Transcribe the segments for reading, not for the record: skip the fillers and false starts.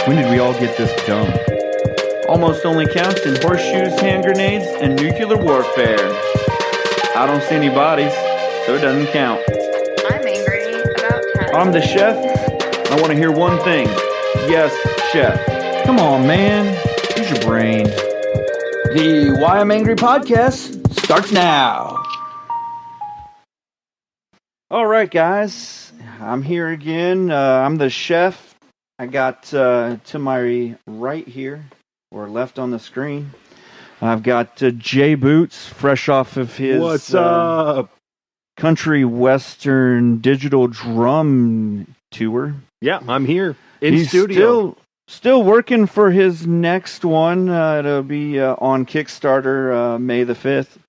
When did we all get this dumb? Almost only counts in horseshoes, hand grenades, and nuclear warfare. I don't see any bodies, so it doesn't count. I'm angry about tax. I'm the chef. I want to hear one thing. Yes, chef. Come on, man. Use your brain. The Why I'm Angry podcast starts now. All right, guys. I'm here again. I'm the chef. I got to my right here, or left on the screen, I've got Jay Boots, fresh off of his What's up? country western digital drum tour. Yeah, I'm here in He's studio. Still working for his next one. It'll be on Kickstarter May the 5th.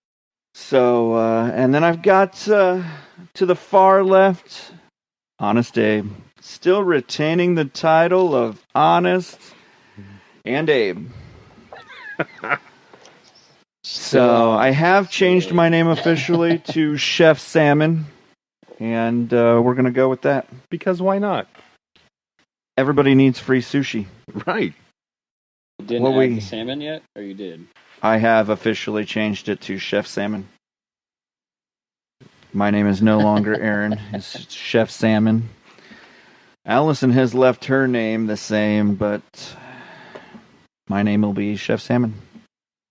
So, and then I've got to the far left, Honest Abe. Still retaining the title of Honest and Abe. So I have changed my name officially to Chef Salmon, and we're going to go with that. Because why not? Everybody needs free sushi. Right. You didn't add the salmon yet, or you did? I have officially changed it to Chef Salmon. My name is no longer Aaron. It's Chef Salmon. Allison has left her name the same, but my name will be Chef Salmon.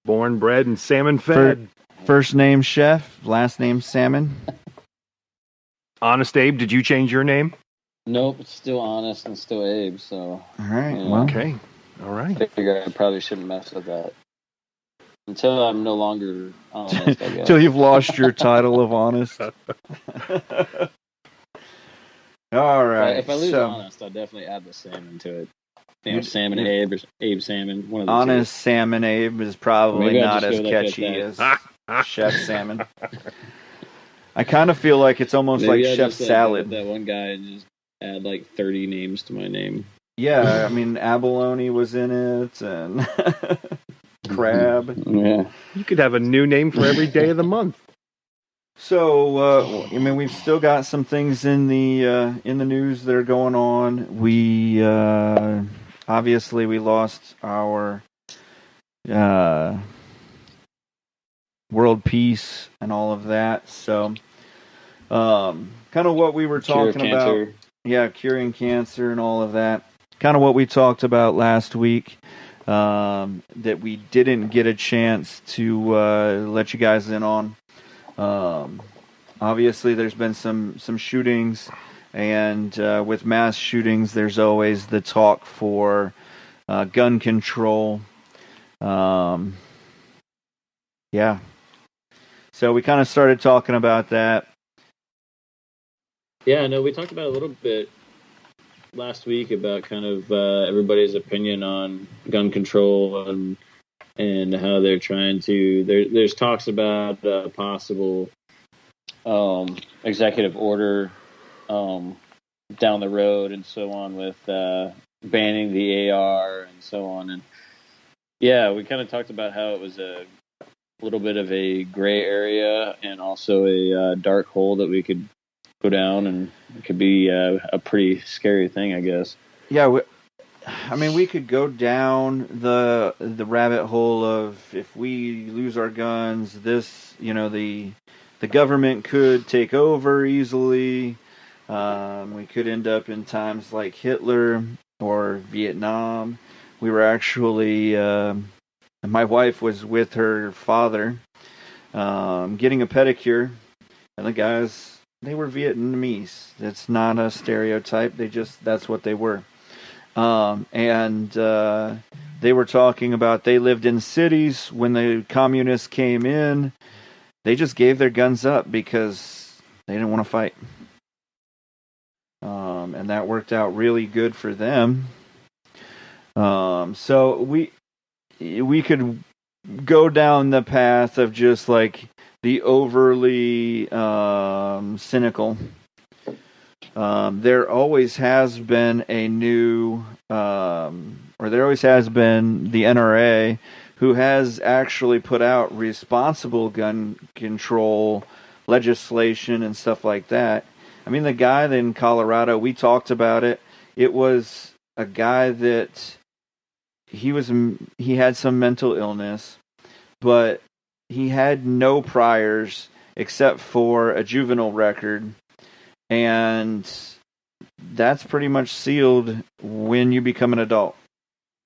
Born, bred, and salmon fed. First name Chef, last name Salmon. Honest Abe, did you change your name? Nope, it's still Honest and still Abe, so... All right, well... Okay, all right. I figure I probably shouldn't mess with that. Until I'm no longer honest, I guess. Until you've lost your title of Honest. All right. If I lose Honest, I'll definitely add the salmon to it. Salmon Abe or Abe Salmon. One of the Honest two. Salmon Abe is probably not as catchy as Chef Salmon. I kind of feel like it's almost Maybe like Chef Salad. That one guy and just add like 30 names to my name. Yeah, I mean, abalone was in it, and crab. Yeah. You could have a new name for every day of the month. So, I mean, we've still got some things in the news that are going on. We obviously we lost our world peace and all of that. So, kind of what we were talking about. Yeah, curing cancer and all of that. Kind of what we talked about last week. That we didn't get a chance to let you guys in on. Obviously, there's been some shootings, and with mass shootings, there's always the talk for gun control. Yeah. So we kind of started talking about that. Yeah, no, we talked about it a little bit last week about kind of everybody's opinion on gun control and how they're trying to. There's talks about possible executive order down the road and so on with banning the AR and so on. And yeah, we kind of talked about how it was a little bit of a gray area and also a dark hole that we could go down, and it could be a pretty scary thing, I guess. Yeah, I mean, we could go down the rabbit hole of if we lose our guns, this, the government could take over easily. We could end up in times like Hitler or Vietnam. We were actually, my wife was with her father getting a pedicure, and the guys, they were Vietnamese. It's not a stereotype. That's what they were. And they were talking about they lived in cities when the communists came in. They just gave their guns up because they didn't want to fight. And that worked out really good for them. So we could go down the path of just like the overly cynical. There always has been there always has been the NRA, who has actually put out responsible gun control legislation and stuff like that. I mean, the guy in Colorado, we talked about it. It was a guy that he had some mental illness, but he had no priors except for a juvenile record, and that's pretty much sealed when you become an adult.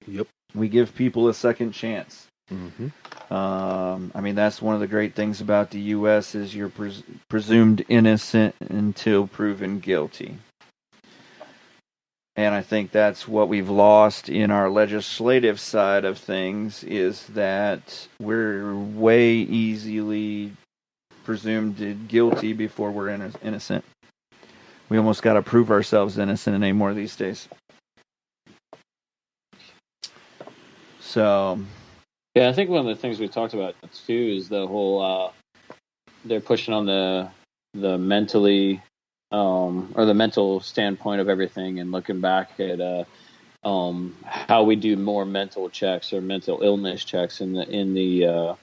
Yep. We give people a second chance. Mm-hmm. I mean, that's one of the great things about the U.S. is you're presumed innocent until proven guilty. And I think that's what we've lost in our legislative side of things, is that we're way easily presumed guilty before we're innocent. We almost got to prove ourselves innocent anymore these days. So... Yeah, I think one of the things we talked about too is the whole they're pushing on the mentally or the mental standpoint of everything, and looking back at how we do more mental checks or mental illness checks in the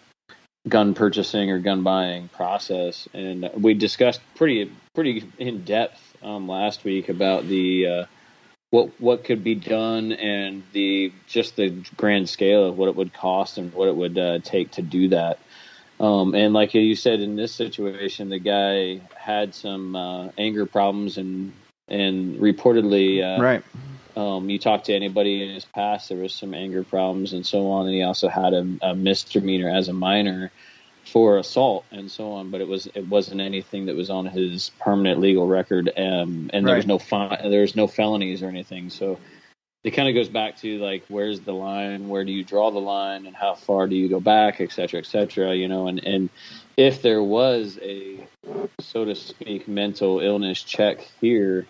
gun purchasing or gun buying process. And we discussed pretty in depth last week about the what could be done and the grand scale of what it would cost and what it would take to do that. And like you said, in this situation, the guy had some anger problems and reportedly, right. You talk to anybody in his past, there was some anger problems and so on. And he also had a misdemeanor as a minor for assault and so on, but it wasn't anything that was on his permanent legal record, and there was no felonies or anything. So it kind of goes back to like, where's the line? Where do you draw the line, and how far do you go back, et cetera, et cetera, and if there was a, so to speak, mental illness check here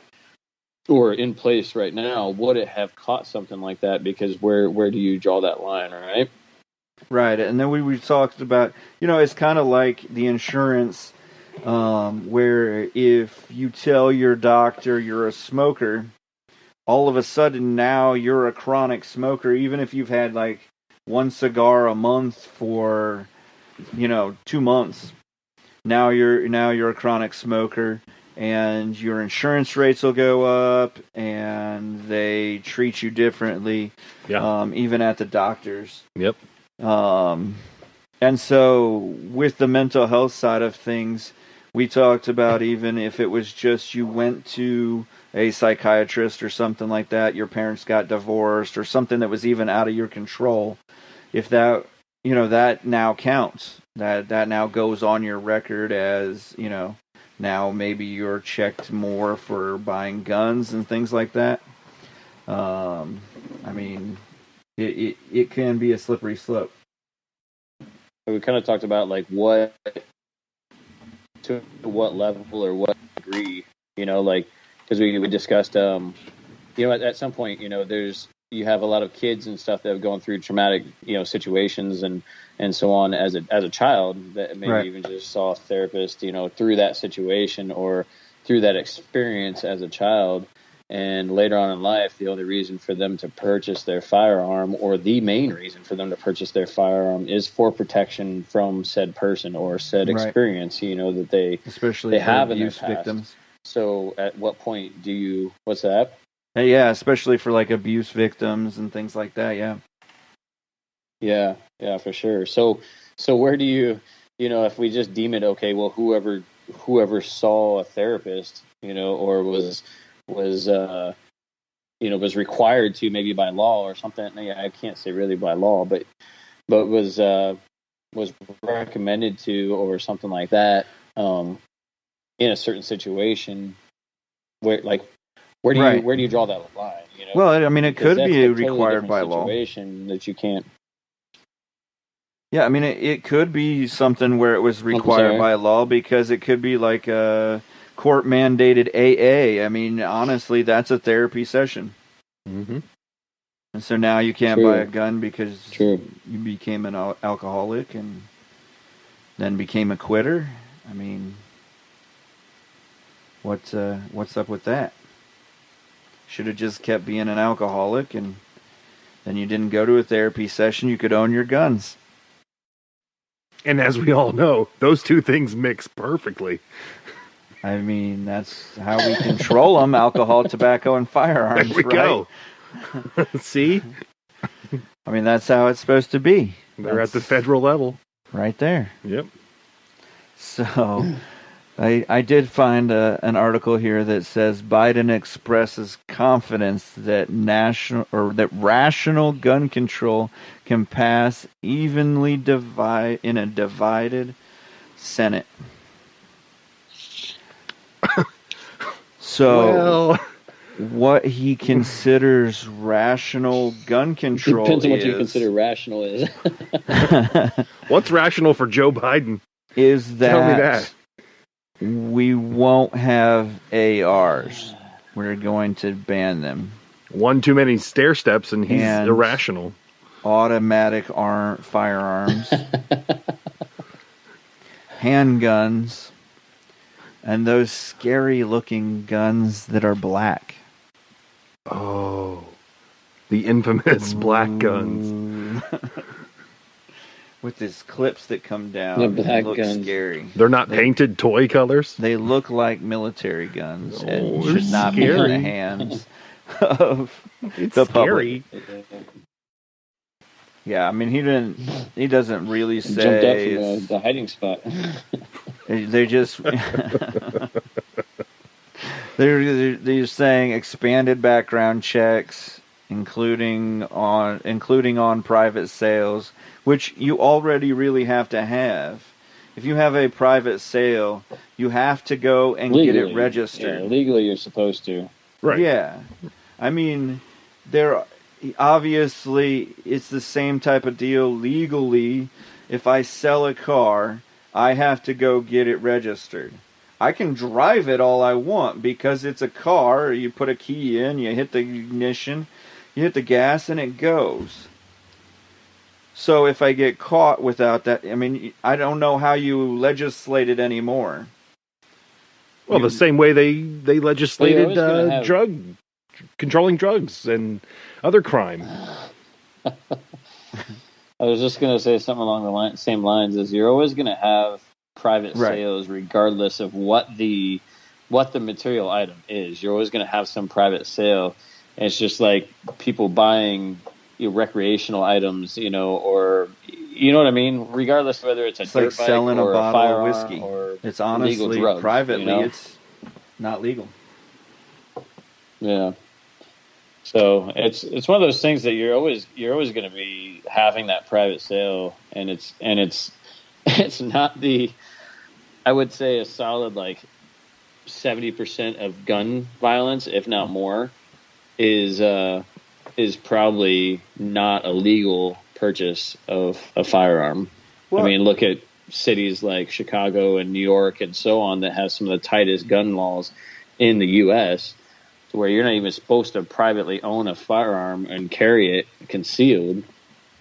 or in place right now, would it have caught something like that? Because where do you draw that line, right? Right, and then we talked about, it's kind of like the insurance, where if you tell your doctor you're a smoker, all of a sudden now you're a chronic smoker, even if you've had like one cigar a month for, 2 months. Now you're a chronic smoker, and your insurance rates will go up, and they treat you differently, even at the doctors. Yep. And so with the mental health side of things, we talked about, even if it was just you went to a psychiatrist or something like that, your parents got divorced or something that was even out of your control, if that, that now counts, that now goes on your record as, now maybe you're checked more for buying guns and things like that. I mean, it can be a slippery slope. We kind of talked about like to what level or what degree, because we discussed, at some point, you have a lot of kids and stuff that have gone through traumatic, situations and so on as a child, that maybe even just saw a therapist, through that situation or through that experience as a child. And later on in life, the only reason for them to purchase their firearm, or the main reason for them to purchase their firearm, is for protection from said person or said experience, that they have in their past. Victims. So at what point what's that? Yeah, especially for like abuse victims and things like that. Yeah. Yeah, for sure. So where do you, if we just deem it, okay, well, whoever saw a therapist, or was required to, maybe by law or something. Yeah, I can't say really by law, but was recommended to, or something like that, in a certain situation, where do you draw that line? Well, I mean, it could be required by law. Situation that you can't. Yeah, I mean, it could be something where it was required by law, because it could be like a court-mandated AA. I mean, honestly, that's a therapy session. Mm-hmm. And so now you can't buy a gun because you became an alcoholic and then became a quitter. I mean, what's up with that? Should have just kept being an alcoholic, and then you didn't go to a therapy session. You could own your guns. And as we all know, those two things mix perfectly. I mean, that's how we control them: alcohol, tobacco, and firearms. There we right? go. See? I mean, that's how it's supposed to be. They're at the federal level. Right there. Yep. So, I did find an article here that says Biden expresses confidence that rational gun control can pass evenly in a divided Senate. So, what he considers rational gun control Depends on what you consider rational is. What's rational for Joe Biden? Is that, Tell me that. We won't have ARs. We're going to ban them. One too many stair steps and he's irrational. Automatic firearms. Handguns. And those scary looking guns that are black. Oh. The infamous black guns. With these clips that come down. The black look guns. Scary. They're not painted toy colors? They look like military guns and they're should not be in scary. the hands of It's the scary. public. Yeah, I mean he doesn't really say Jumped up from the hiding spot. they just they're saying expanded background checks, including on private sales, which you already really have to have. If you have a private sale, you have to go and get it registered. Yeah, legally you're supposed to. Right. Yeah. I mean, obviously it's the same type of deal legally. If I sell a car, I have to go get it registered. I can drive it all I want because it's a car. You put a key in, you hit the ignition, you hit the gas, and it goes. So if I get caught without that, I mean, I don't know how you legislate it anymore. Well, the same way they legislated controlling drugs and other crime. I was just going to say something along the same lines as you're always going to have private sales regardless of what the material item is. You're always going to have some private sale. And it's just like people buying recreational items, or you know what I mean? Regardless of whether it's It's like selling a bottle of whiskey. It's honestly, drugs, privately, it's not legal. Yeah. So it's one of those things that you're always going to be having that private sale, and it's not I would say a solid like 70% of gun violence, if not more, is probably not a legal purchase of a firearm. Well, I mean, look at cities like Chicago and New York and so on that have some of the tightest gun laws in the U.S., to where you're not even supposed to privately own a firearm and carry it concealed,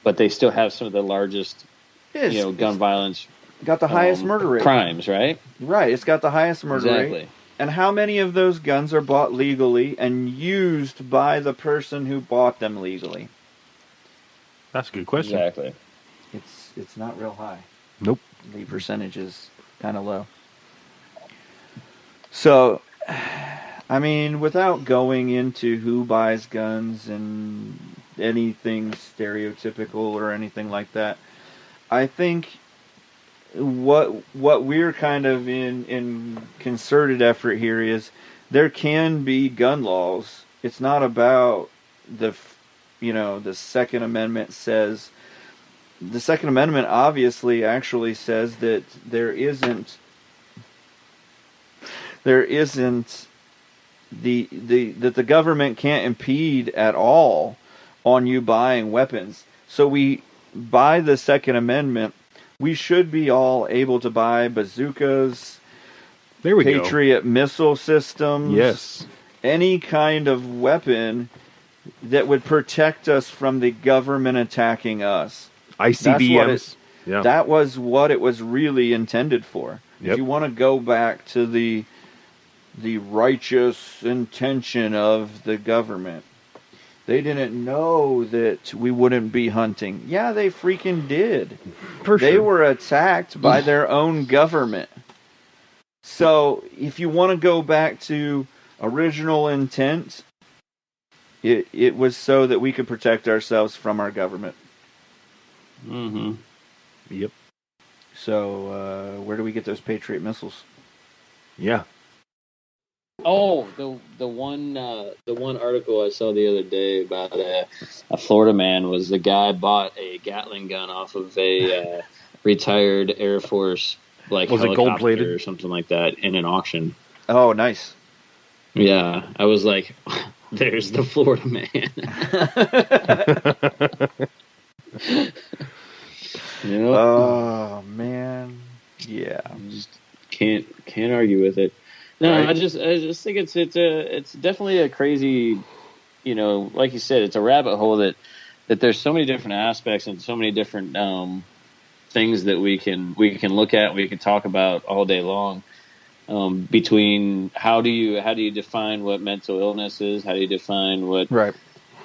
but they still have some of the largest, gun violence. Got the highest murder rate. Crimes, right? Right, it's got the highest murder rate. And how many of those guns are bought legally and used by the person who bought them legally? That's a good question. Exactly. It's not real high. Nope. The percentage is kind of low. So, I mean, without going into who buys guns and anything stereotypical or anything like that, I think what we're kind of in concerted effort here is there can be gun laws. It's not about the Second Amendment says. The Second Amendment obviously actually says that there isn't that the government can't impede at all on you buying weapons. So by the Second Amendment, we should be all able to buy bazookas, Patriot missile systems, yes, any kind of weapon that would protect us from the government attacking us. ICBMs. That was what it was really intended for. Yep. If you want to go back to the righteous intention of the government, they didn't know that we wouldn't be hunting. Yeah, they freaking did. For they sure. were attacked by their own government. So if you want to go back to original intent, it was so that we could protect ourselves from our government. Mm-hmm. Yep. So where do we get those Patriot missiles? Yeah. Oh, the one article I saw the other day about a Florida man was the guy bought a Gatling gun off of a retired Air Force Was it helicopter gold-plated? or something like that in an auction. Oh, nice. Yeah, I was like, there's the Florida man. You know? Oh man, yeah. Just can't argue with it. No, Right. I just think it's definitely a crazy, like you said, it's a rabbit hole that there's so many different aspects and so many different things that we can look at, we can talk about all day long. Between how do you define what mental illness is? How do you define what Right.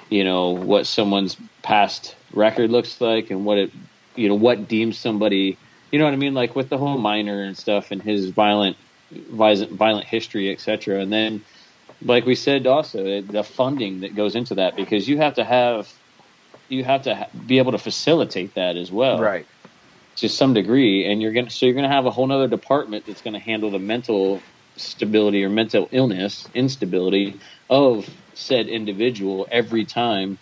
What someone's past record looks like, and what what deems somebody, you know what I mean, like with the whole Minor and stuff and his violent history, etc. And then, like we said, also the funding that goes into that, because you have to be able to facilitate that as well, Right. to some degree. And you're gonna have a whole other department that's going to handle the mental stability or mental illness instability of said individual every time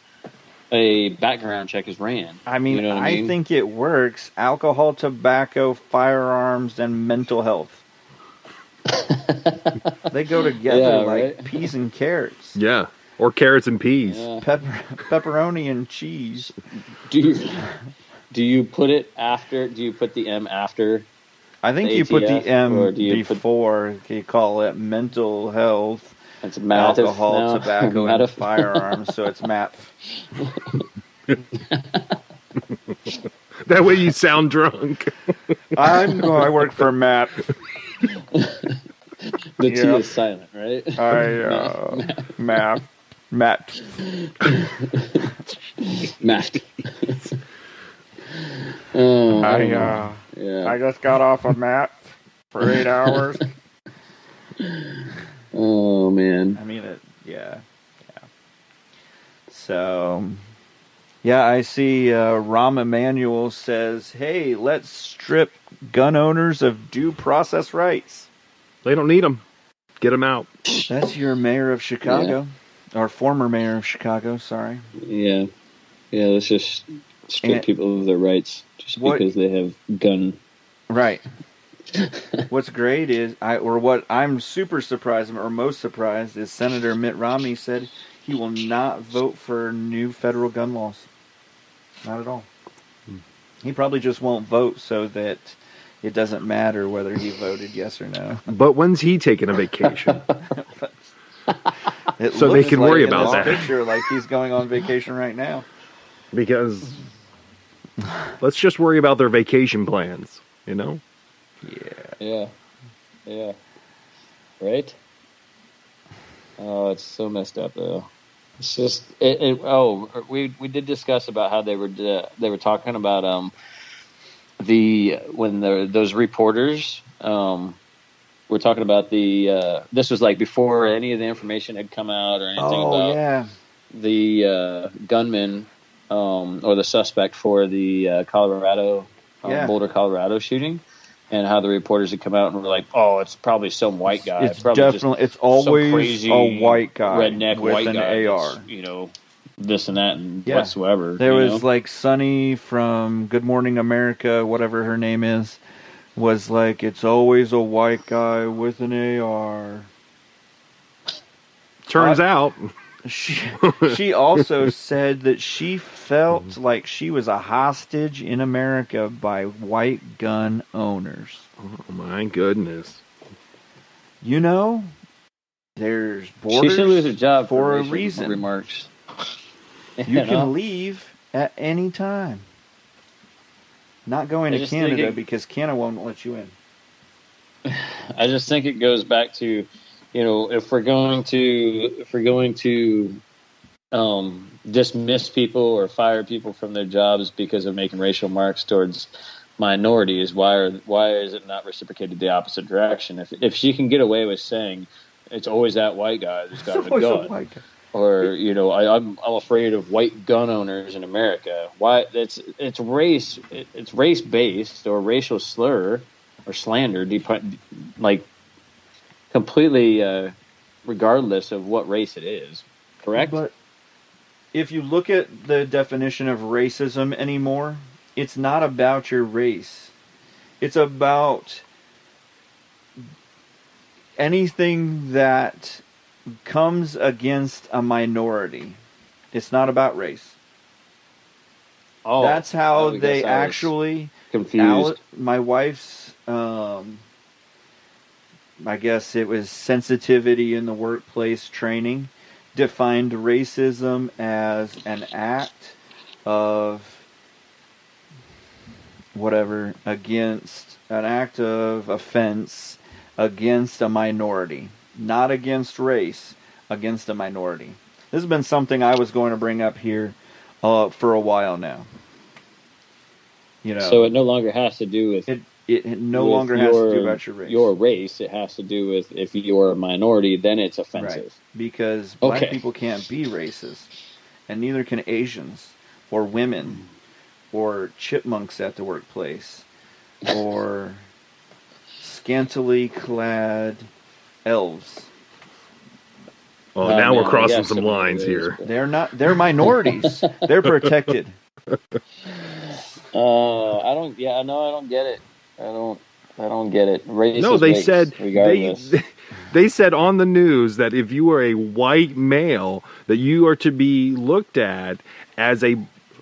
a background check is ran. I mean, you know what I mean? think it works. Alcohol, tobacco, firearms, and mental health. They go together like peas and carrots. Yeah, or carrots and peas. Yeah. Pepperoni and cheese. Do you put it after? Do you put the M after? I think you put the M before. You call it mental health. It's alcohol, tobacco, and firearms. So it's MAP. That way you sound drunk. I work for MAP. The T is silent, right? MAP. I just got off of MAP for 8 hours. Oh man! I mean, yeah. So, yeah, I see Rahm Emanuel says, "Hey, let's strip gun owners of due process rights." They don't need them. Get them out. That's your mayor of Chicago, or former mayor of Chicago. Sorry. Yeah. Let's just strip people of their rights just because they have gun. Right. What's great is, what I'm super surprised, or most surprised, is Senator Mitt Romney said he will not vote for new federal gun laws. Not at all. He probably just won't vote so that it doesn't matter whether he voted yes or no. But when's he taking a vacation? So they can worry about that. Picture like he's going on vacation right now. Because let's just worry about their vacation plans, Yeah. Right? Oh, it's so messed up though. It's just we did discuss about how they were talking about those reporters were talking about this was like before any of the information had come out or anything about the gunman or the suspect for the Colorado Boulder, Colorado shooting. And how the reporters had come out and were like, "Oh, it's probably some white guy. It's always a white guy, redneck with white an guy, AR. This and that and whatsoever." There was like Sunny from Good Morning America, whatever her name is, was like, "It's always a white guy with an AR." Turns out. She also said that she felt like she was a hostage in America by white gun owners. Oh my goodness! There's borders. She should lose her job for a reason. Remarks. You can leave at any time. Not going to Canada because Canada won't let you in. I just think it goes back to, if we're going to dismiss people or fire people from their jobs because of making racial remarks towards minorities, why is it not reciprocated the opposite direction? If she can get away with saying it's always that white guy that's got a gun, or I'm afraid of white gun owners in America. Why? It's race based or racial slur or slander, like completely regardless of what race it is. Correct? But if you look at the definition of racism anymore, it's not about your race. It's about anything that comes against a minority. It's not about race. Oh, that's how they actually confused. My wife's, I guess it was sensitivity in the workplace training, defined racism as an act of whatever, against an act of offense against a minority, not against race, against a minority. This has been something I was going to bring up here for a while now. So it no longer has to do with it no longer has to do about your race. Your race, it has to do with if you're a minority, then it's offensive. Right. Because black people can't be racist, and neither can Asians or women or chipmunks at the workplace or scantily clad elves. Oh, now we're crossing some lines here. They're minorities. They're protected. I don't get it. I don't get it. Race no, they said regardless. They said on the news that if you are a white male, that you are to be looked at as a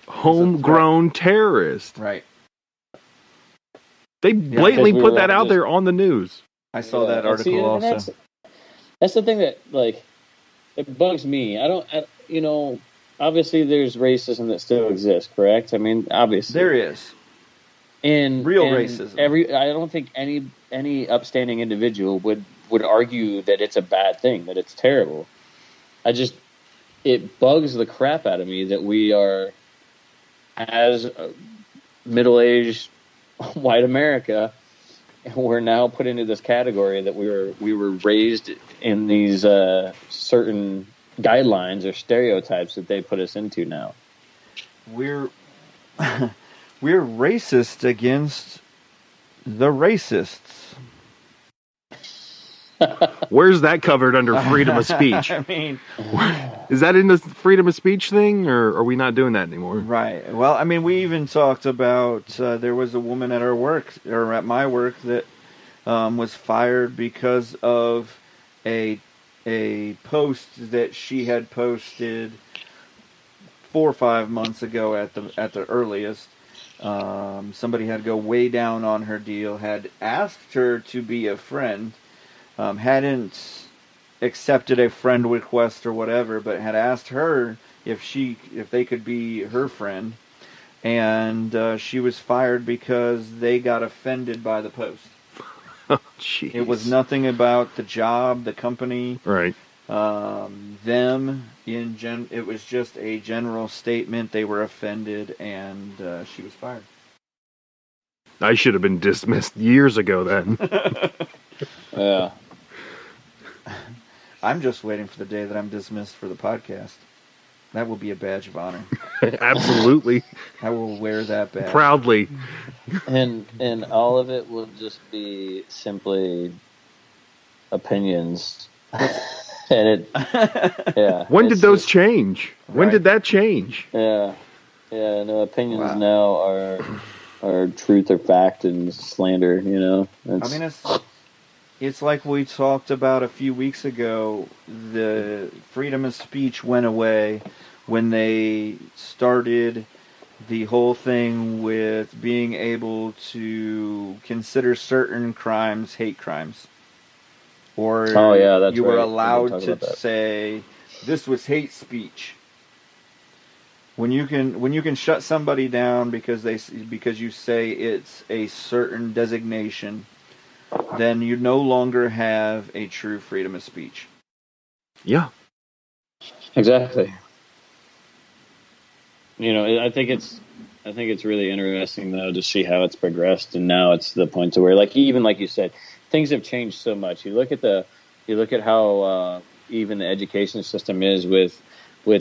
homegrown terrorist. Right. They blatantly put that out there on the news. I saw that article also. That's the thing that, like, it bugs me. Obviously there's racism that still exists, correct? I mean, obviously. There is. And real racism. I don't think any upstanding individual would argue that it's a bad thing, that it's terrible. It bugs the crap out of me that we are, as middle-aged white America, we're now put into this category that we were raised in these certain guidelines or stereotypes that they put us into now. We're racist against the racists. Where's that covered under freedom of speech? I mean, is that in the freedom of speech thing, or are we not doing that anymore? Right. Well, I mean, we even talked about there was a woman at our work, or at my work, that was fired because of a post that she had posted 4 or 5 months ago at the earliest. Somebody had to go way down on her deal, had asked her to be a friend, hadn't accepted a friend request or whatever, but had asked her if they could be her friend, and she was fired because they got offended by the post. Oh, jeez. It was nothing about the job, the company, right? Them it was just a general statement. They were offended, and she was fired. I should have been dismissed years ago then. Yeah. I'm just waiting for the day that I'm dismissed for the podcast. That will be a badge of honor. Absolutely. I will wear that badge proudly. And all of it will just be simply opinions. And When did those change? Right. When did that change? Yeah. No, opinions now are truth or fact and slander. It's like we talked about a few weeks ago. The freedom of speech went away when they started the whole thing with being able to consider certain crimes hate crimes. Or you were allowed to say this was hate speech. When you can shut somebody down because you say it's a certain designation, then you no longer have a true freedom of speech. Yeah. Exactly. I think I think it's really interesting though to see how it's progressed, and now it's the point to where, like, even like you said, things have changed so much. You look at how even the education system is with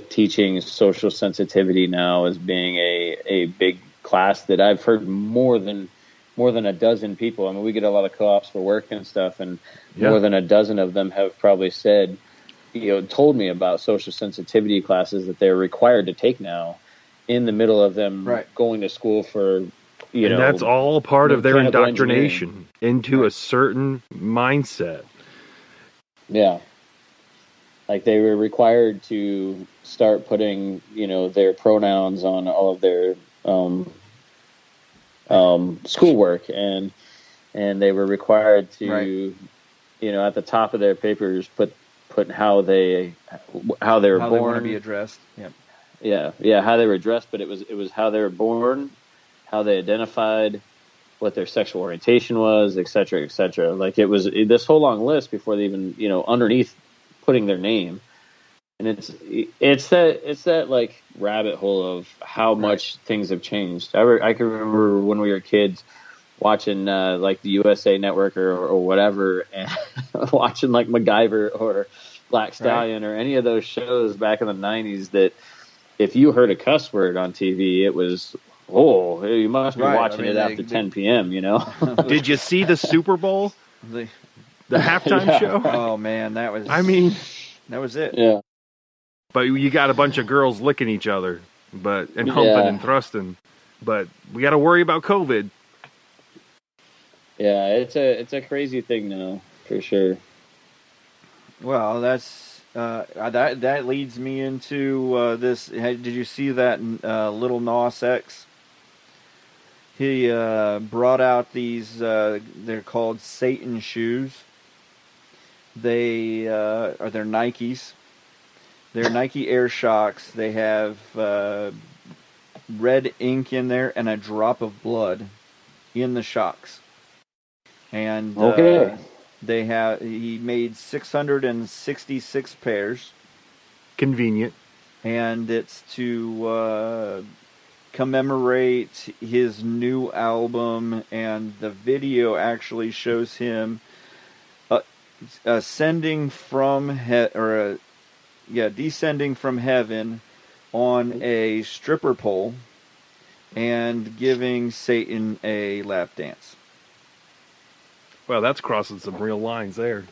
teaching social sensitivity now as being a big class that I've heard more than a dozen people. I mean, we get a lot of co-ops for work and stuff, and more than a dozen of them have probably said, told me about social sensitivity classes that they're required to take now in the middle of them going to school for, and that's all part of their indoctrination into a certain mindset. Yeah. Like they were required to start putting, their pronouns on all of their schoolwork, and they were required to, at the top of their papers put how they were born, they want to be addressed. Yeah, how they were addressed, but it was how they were born, how they identified, what their sexual orientation was, et cetera, et cetera. Like it was this whole long list before they even, underneath putting their name. And it's that like rabbit hole of how much things have changed. I can remember when we were kids watching like the USA Network or whatever, and watching like MacGyver or Black Stallion or any of those shows back in the 90s that if you heard a cuss word on TV, it was, you must be watching it after 10 p.m., Did you see the Super Bowl? The halftime show? Oh, man, that was it. Yeah. But you got a bunch of girls licking each other, and humping and thrusting. But we got to worry about COVID. Yeah, it's a crazy thing now, for sure. Well, that's that leads me into this. Did you see that Little Nas X? He brought out these. They're called Satan shoes. They're Nikes. They're Nike Air Shocks. They have red ink in there and a drop of blood in the shocks. And he made 666 pairs. Convenient. And it's to commemorate his new album, and the video actually shows him descending from heaven on a stripper pole and giving Satan a lap dance. Well, that's crossing some real lines there.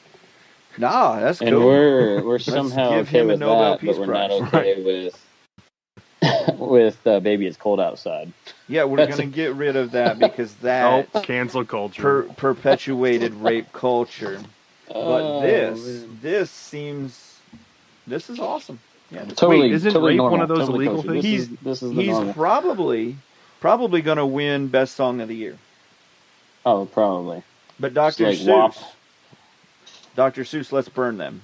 Nah, that's and cool. We're somehow okay with that, but we're not okay with Baby It's Cold Outside. Yeah, we're going to get rid of that because that cancel culture perpetuated rape culture. But this is awesome. Yeah, totally. Wait, isn't totally rape normal. one of those totally illegal kosher. things? He's probably going to win Best Song of the Year. Oh, probably. But Dr. Seuss, let's burn them.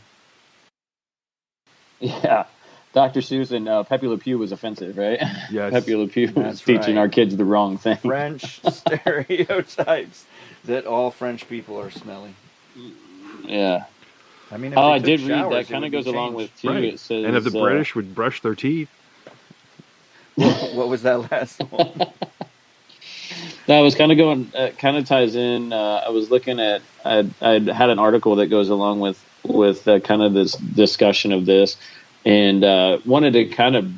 Yeah, Dr. Seuss and Pepe Le Pew was offensive, right? Yes. Pepe Le Pew was teaching our kids the wrong thing. French stereotypes that all French people are smelly. Yeah. I mean, I did read that. Kind of goes along with too. Right. It says, and if the British would brush their teeth. What was that last one? That was kind of going. Kind of ties in. I was looking at. I had an article that goes along with kind of this discussion of this, and wanted to kind of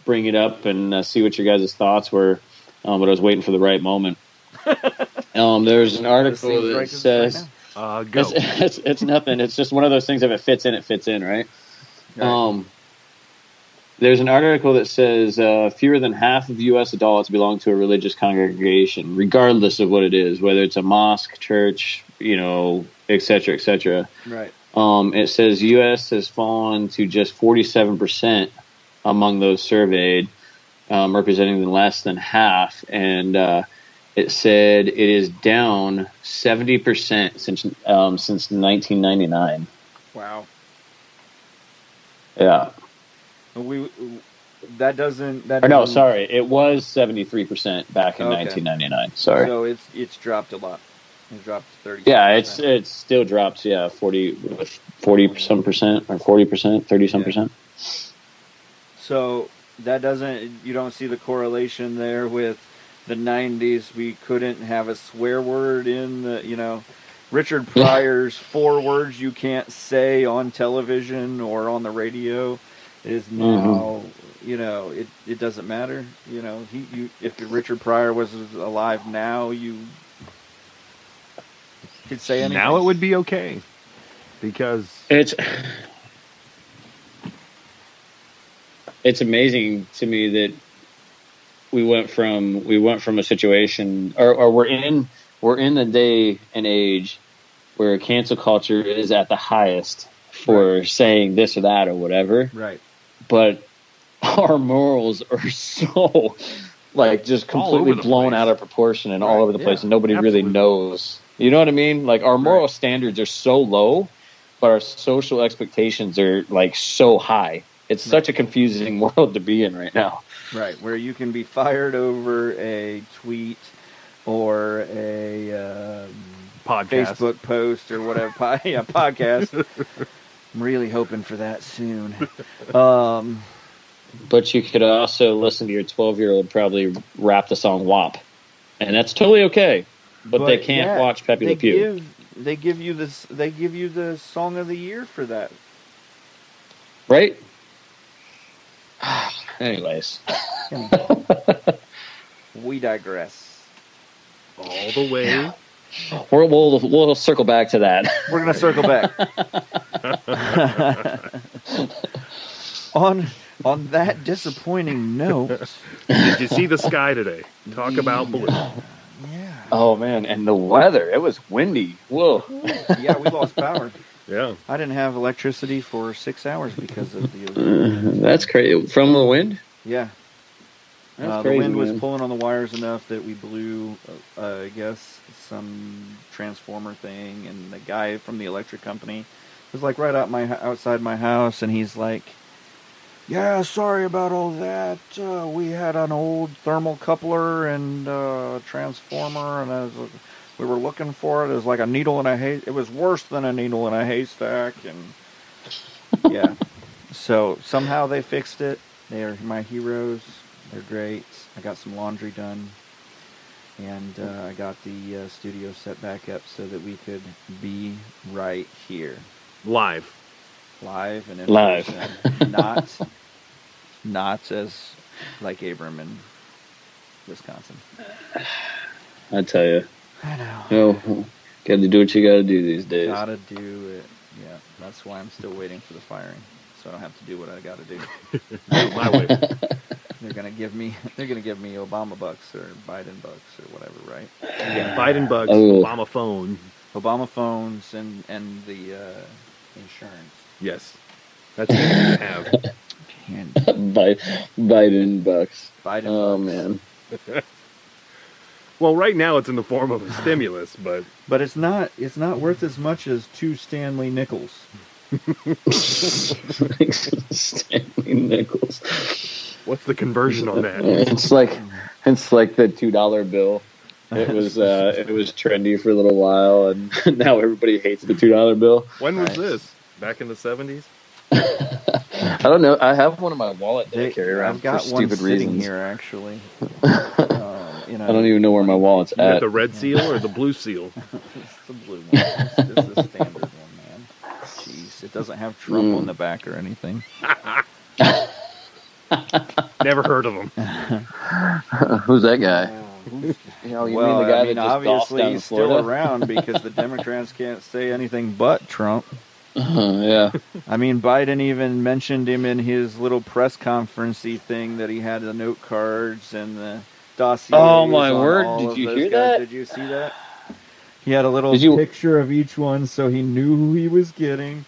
bring it up and see what your guys' thoughts were. But I was waiting for the right moment. There's an article that says. Go. It's nothing. It's just one of those things. If it fits in, right? There's an article that says fewer than half of U.S. adults belong to a religious congregation, regardless of what it is, whether it's a mosque, church, et cetera, et cetera. Right. It says U.S. has fallen to just 47% among those surveyed, representing less than half, and it said it is down 70% since 1999. Wow. Yeah. That doesn't. Sorry. It was 73% back in 1999. Sorry. So it's dropped a lot. It dropped to 30. Yeah, it still drops. Yeah, 40 some percent or 40%, 30 some percent. So that doesn't, you don't see the correlation there with the 90s. We couldn't have a swear word in the, Richard Pryor's 4 words you can't say on television or on the radio is now, it doesn't matter. If Richard Pryor was alive now, you could say anything. Now it would be okay because it's amazing to me that we went from a situation, or we're in the day and age where cancel culture is at the highest for saying this or that or whatever. Right. But our morals are so just completely blown out of proportion and all over the place, and nobody really knows. You know what I mean? Like, our moral standards are so low, but our social expectations are so high. It's such a confusing world to be in right now. Right, where you can be fired over a tweet or a podcast. Facebook post or whatever. Podcast. I'm really hoping for that soon. But you could also listen to your 12-year-old probably rap the song WAP. And that's totally okay. But they can't watch Pepe Le Pew. They give you the song of the year for that. Right? Anyways. We digress. All the way. We'll circle back to that. We're going to circle back. On that disappointing note. Did you see the sky today? Talk about blue. Yeah. Oh, man. And the weather. It was windy. Whoa. Yeah, we lost power. Yeah. I didn't have electricity for 6 hours because of the... That's crazy. From the wind? Yeah. That's crazy, the wind was man. pulling on the wires enough that we blew, I guess, some transformer thing, and the guy from the electric company was right outside my house, and he's like, "Yeah, sorry about all that. We had an old thermal coupler and transformer, and we were looking for it. It was like a needle in a hay. It was worse than a needle in a haystack." And yeah, so somehow they fixed it. They are my heroes. They're great. I got some laundry done, and I got the studio set back up so that we could be right here, Live and in Live. person. Not as like Abram in Wisconsin. I tell you. I know. Oh, got to do what you got to do these days. Gotta do it. Yeah, that's why I'm still waiting for the firing, so I don't have to do what I gotta do. my way. They're gonna give me Obama bucks or Biden bucks or whatever, right? Yeah, Biden bucks, Oh. Obama phone. Obama phones and the insurance. Yes. That's easy to have. Biden bucks. Biden Oh, bucks. man. Well, right now it's in the form of a stimulus, but But it's not worth as much as 2 Stanley nickels. Stanley Nichols. what's the conversion on that? It's like the $2 bill. It was trendy for a little while, and now everybody hates the $2 bill. When was Right. this? Back in the 70s? I don't know. I have one in my wallet that I carry around I've got for one stupid sitting reasons. here actually. I don't even know where my wallet's You got at. the red seal or the blue seal? It's the blue one. It's the standard one, man. Jeez, it doesn't have Trump on the back or anything. Never heard of him. Who's that guy? You know, you mean the guy that just golfs obviously down in he's still Florida? around because the Democrats can't say anything but Trump. Yeah. I mean, Biden even mentioned him in his little press conference-y thing that he had the note cards and the dossiers. Oh, my on word. all Did of you those hear guys. that? Did you see that? He had a little Did you- picture of each one so he knew who he was getting.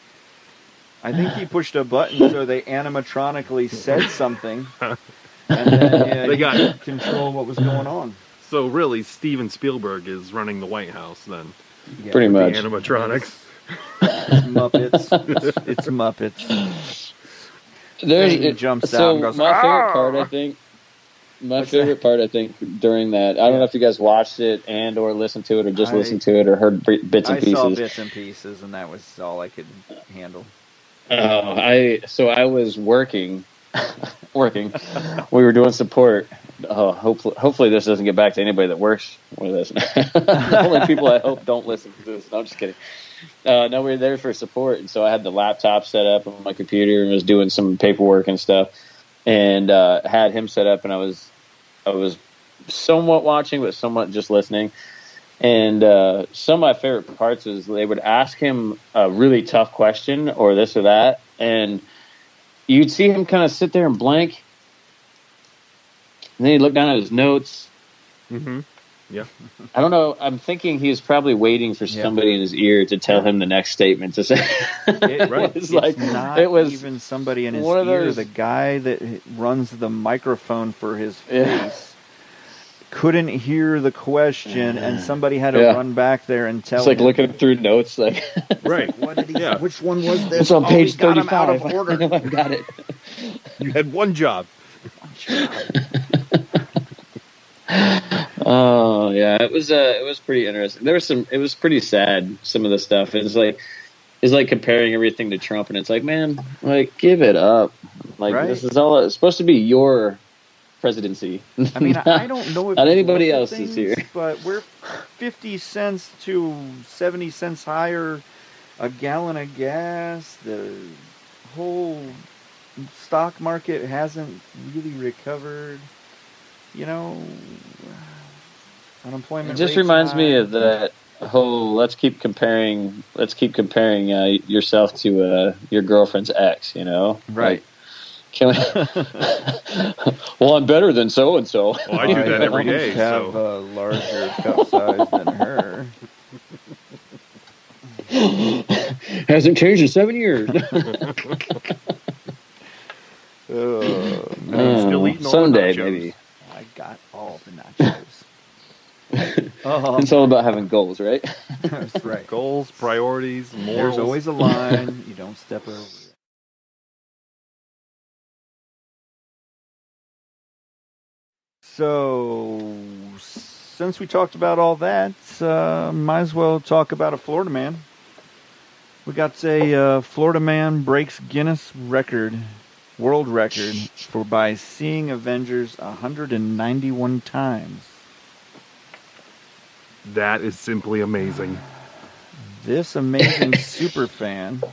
I think he pushed a button so they animatronically said something. And then They he got- could control what was going on. So really, Steven Spielberg is running the White House then. Yeah, Pretty The much. animatronics. It's Muppets. It's Muppets. He jumps out and goes, my favorite "Ah!" part, I think. What's favorite part, I think, during that. I don't know if you guys watched it and or listened to it or just listened to it or heard bits and I pieces. saw bits and pieces, and that was all I could handle. I was working working. We were doing support. Oh, hopefully this doesn't get back to anybody that works with us. The only people I hope don't listen to this. No, I'm just kidding. No, we were there for support, and so I had the laptop set up on my computer and was doing some paperwork and stuff, and had him set up, and I was somewhat watching, but somewhat just listening. And some of my favorite parts is they would ask him a really tough question or this or that, and you'd see him kind of sit there and blank, and then he'd look down at his notes. Mm-hmm. Yeah. I don't know. I'm thinking he was probably waiting for somebody in his ear to tell him the next statement to say. Right. It's not it was even somebody in his one of ear. those- The guy that runs the microphone for his face couldn't hear the question, and somebody had to run back there and tell It's like him. looking through notes, like Right. What did he? Yeah. Which one was this? it's on page we got him 35. out of order. I got it. You had one job. Oh yeah, it was pretty interesting. It was pretty sad. Some of the stuff it's like comparing everything to Trump, and it's like, man, like give it up. Like this is all it's supposed to be your presidency. I mean, I don't know if not you anybody look at else's things, here. but we're 50 cents to 70 cents higher a gallon of gas. The whole stock market hasn't really recovered. You know, unemployment. It just rate's reminds me high. of that whole let's keep comparing yourself to your girlfriend's ex. You know, Right. Like, can we? Well, I'm better than so and so. Well, I do that every day. Have So a larger cup size than her. Hasn't changed in 7 years. still eating all Someday, the nachos. maybe. I got all the nachos. It's all about having goals, right? That's right. Goals, priorities, morals. There's always a line. You don't step over it. So, since we talked about all that, might as well talk about a Florida man. We got a Florida man breaks Guinness world record by seeing Avengers 191 times. That is simply amazing. This amazing superfan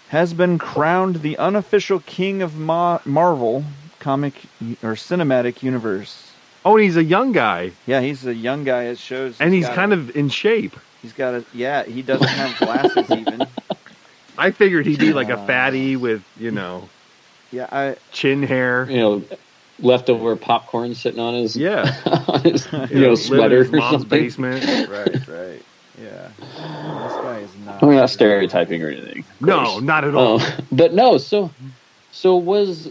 has been crowned the unofficial king of Marvel comic or cinematic universe. Oh, and he's a young guy. Yeah, he's a young guy. It shows, And he's kind of in shape. He's got a. Yeah, he doesn't have glasses even. I figured he'd be like a fatty with, Yeah, chin hair. Leftover popcorn sitting on his on his Living in sweater his or mom's something. basement. right. Yeah, this guy is not. We're not stereotyping or anything. of No, course. not at all. But no, so was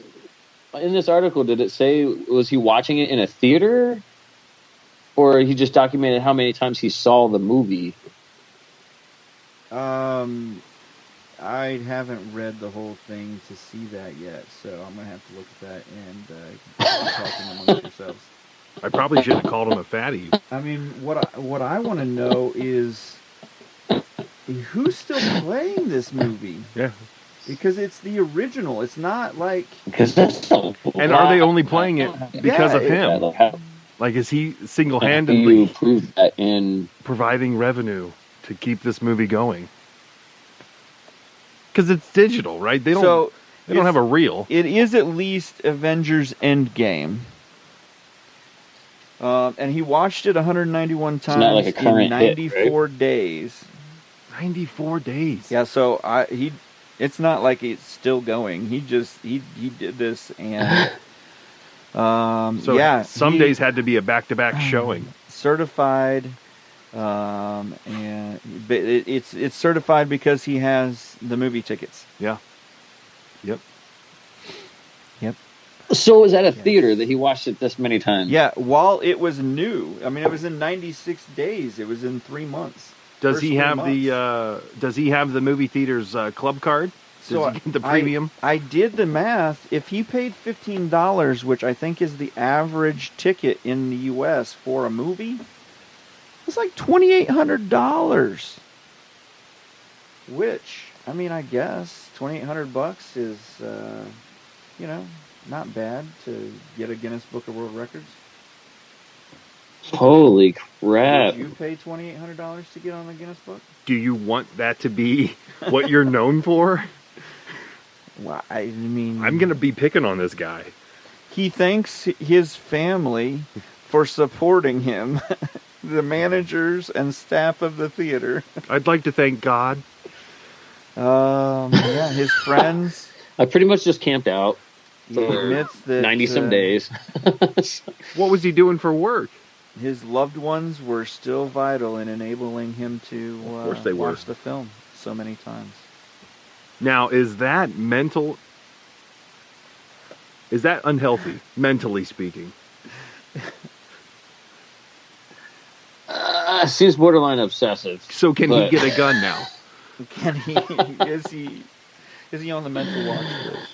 in this article, did it say was he watching it in a theater, or he just documented how many times he saw the movie? I haven't read the whole thing to see that yet, so I'm gonna have to look at that and keep talking amongst yourselves. I probably should have called him a fatty. I mean, what I want to know is who's still playing this movie? Yeah. Because it's the original. It's not like Because that's And are they only playing it because of him? How Like, is he do you single-handedly prove that in? providing revenue to keep this movie going? Because it's digital, right? They don't have a reel. It is at least Avengers Endgame. And he watched it 191 times not like a current in 94 hit, days. 94 days. Yeah, so it's not like it's still going. He did this and Some days had to be a back-to-back showing. certified but it's certified because he has the movie tickets. Yeah. Yep. So was at a theater that he watched it this many times? Yeah, while it was new. I mean, it was in 96 days. It was in 3 months. Does First he 3 have months. Does he have the movie theater's club card? Does he get the premium? I did the math. If he paid $15, which I think is the average ticket in the U.S. for a movie, it's like $2,800. Which, I mean, I guess $2,800 is not bad to get a Guinness Book of World Records. Holy crap! Would you pay $2,800 to get on the Guinness Book? Do you want that to be what you're known for? Well, I mean, I'm gonna be picking on this guy. He thanks his family for supporting him, the managers and staff of the theater. I'd like to thank God. Yeah, his friends. I pretty much just camped out He for admits that 90-some days. What was he doing for work? his loved ones were still vital in enabling him to Of course they were. watch the film so many times. Now, is that mental? Is that unhealthy, mentally speaking? Seems borderline obsessive. So can he get a gun now? Can he? Is he on the mental watch list?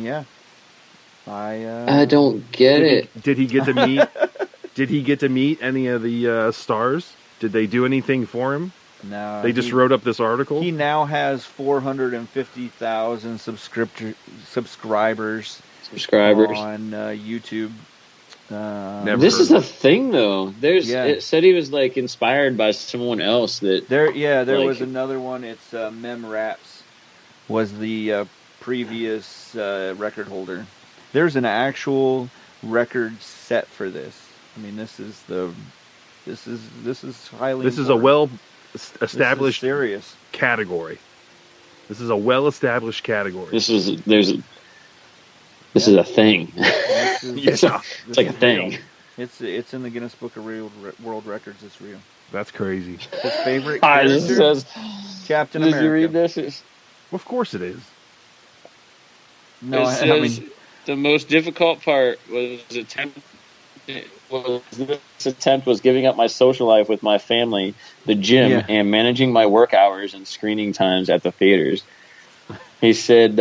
Yeah. I don't get it. Did he get to meet? Did he get to meet any of the stars? Did they do anything for him? No. They just wrote up this article. He now has 450,000 subscribers on YouTube. This is a thing, though. It said he was like inspired by someone else. There was another one. It's Mem Raps was the previous record holder. There's an actual record set for this. I mean, this is highly. This is a well-established serious category. This is a well-established category. This is a thing. It's like a thing. It's in the Guinness Book of World Records. It's real. That's crazy. His favorite character, Captain America. Did you read this? Of course it is. No, I mean the most difficult part was this attempt was giving up my social life with my family, the gym, and managing my work hours and screening times at the theaters. He said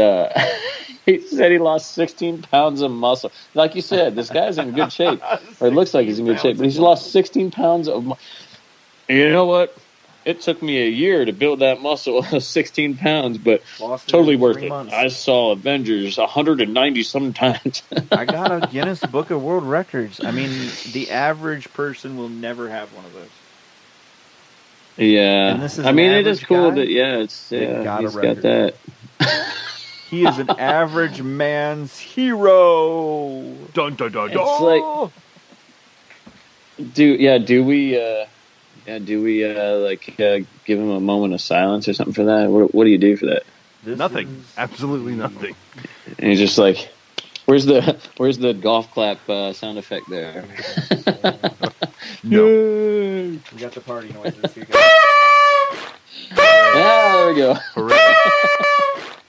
he lost 16 pounds of muscle. Like you said, this guy's in good shape, or it looks like he's in good shape, but he's lost 16 pounds of muscle. You know what? It took me a year to build that muscle of 16 pounds, but totally worth it. Months. I saw Avengers 190 sometimes. I got a Guinness Book of World Records. I mean, the average person will never have one of those. Yeah. I mean, it is cool guy. that, he's got that. He is an average man's hero. Dun dun dun dun. It's like, do we give him a moment of silence or something for that? What do you do for that? Nothing. Absolutely nothing. And he's just like, where's the golf clap sound effect there? No. We got the party noises. Here, guys. There we go. Hooray.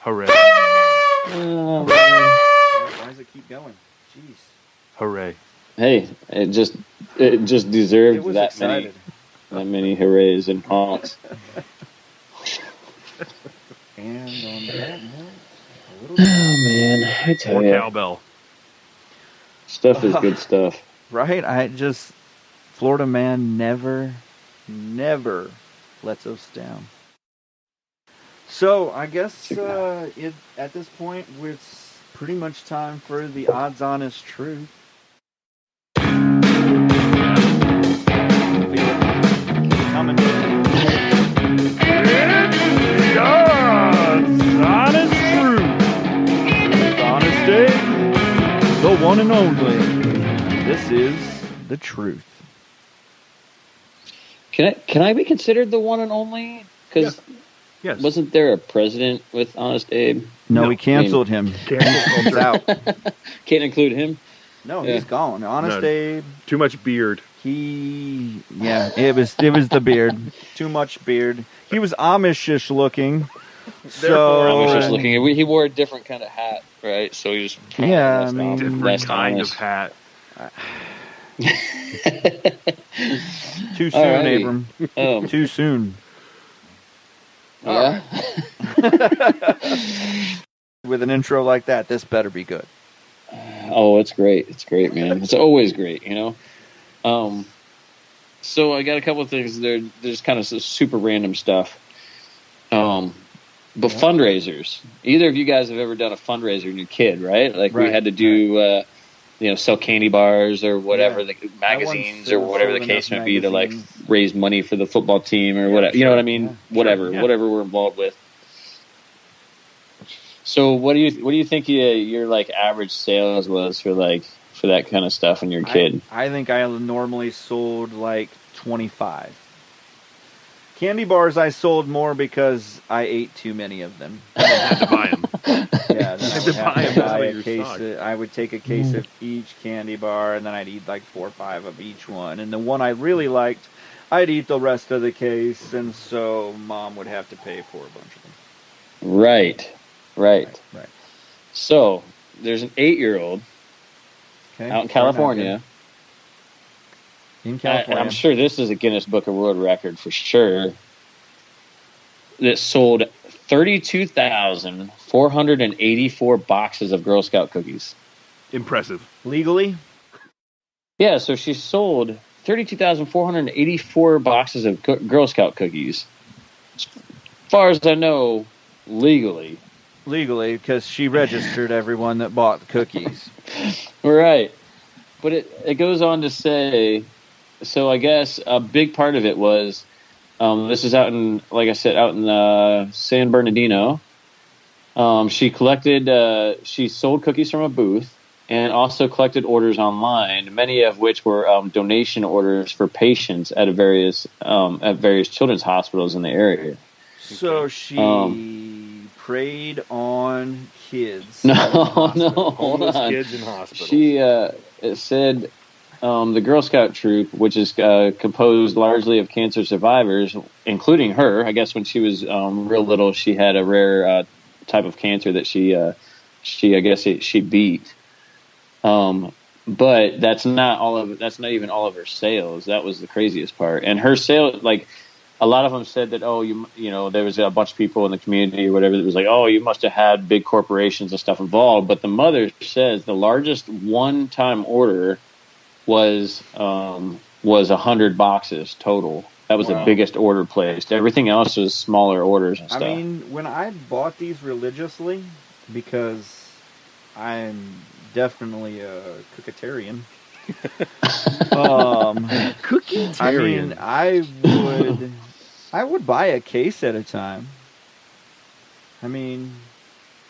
Hooray. Oh, Why does it keep going? Jeez. Hooray. hey, it just deserved It was that excited. many hoorays and honks. And on that note, a little Oh man, I tell More you, cowbell. stuff is good stuff. right. Florida man never lets us down. So I guess at this point it's pretty much time for the odds honest truth. Coming. Honest truth. With Honest Dave, the one and only. This is the truth. Can I be considered the one and only? Because Yes. wasn't there a president with Honest Abe? No, No, we canceled him. He's out. Can't include him. No, Yeah. he's gone. Honest No. Abe. Too much beard. It was the beard. Too much beard. He was Amishish looking. Therefore, I was So just looking. He wore a different kind of hat, right? So he was Yeah, less I mean- Different less kind honest. of hat. too soon, Alrighty. Abram. Um, Too soon. yeah. With an intro like that, this better be good. Oh, it's great. It's great, man. It's always great, you know. So I got a couple of things. There's kind of some super random stuff. But fundraisers. Either of you guys have ever done a fundraiser in your kid, right? Like we Right, had to do, sell candy bars or whatever, the magazines or whatever the sold case may enough be to like magazines. raise money for the football team or whatever. You know what I mean? Whatever we're involved with. So what do you think your like average sales was for that kind of stuff in your kid? I think I normally sold like 25. Candy bars I sold more because I ate too many of them. I had to buy them. Yeah, then I would have to buy a case. I would take a case of each candy bar, and then I'd eat like 4 or 5 of each one. And the one I really liked, I'd eat the rest of the case, and so Mom would have to pay for a bunch of them. Right. So there's an 8-year-old out in California. In California. I'm sure this is a Guinness Book of World Record for sure. That sold 32,484 boxes of Girl Scout cookies. Impressive. Legally? Yeah, so she sold 32,484 boxes of Girl Scout cookies. As far as I know, legally. Legally, because she registered everyone that bought the cookies. Right. But it goes on to say, so I guess a big part of it was, this is out in, like I said, out in San Bernardino. She sold cookies from a booth and also collected orders online, many of which were donation orders for patients at various children's hospitals in the area. So she preyed on kids. No, hold on. Kids in hospitals. She it said the Girl Scout troop, which is composed largely of cancer survivors, including her. I guess when she was real little, she had a rare type of cancer that she beat. But that's not even all of her sales. That was the craziest part. And her sales, like, a lot of them said that, there was a bunch of people in the community or whatever that was like, oh, you must have had big corporations and stuff involved. But the mother says the largest one-time order was 100 boxes total. That was the biggest order placed. Everything else was smaller orders and stuff. I mean, when I bought these religiously, because I'm definitely a cookitarian. Cookitarian. I mean, I would buy a case at a time. I mean,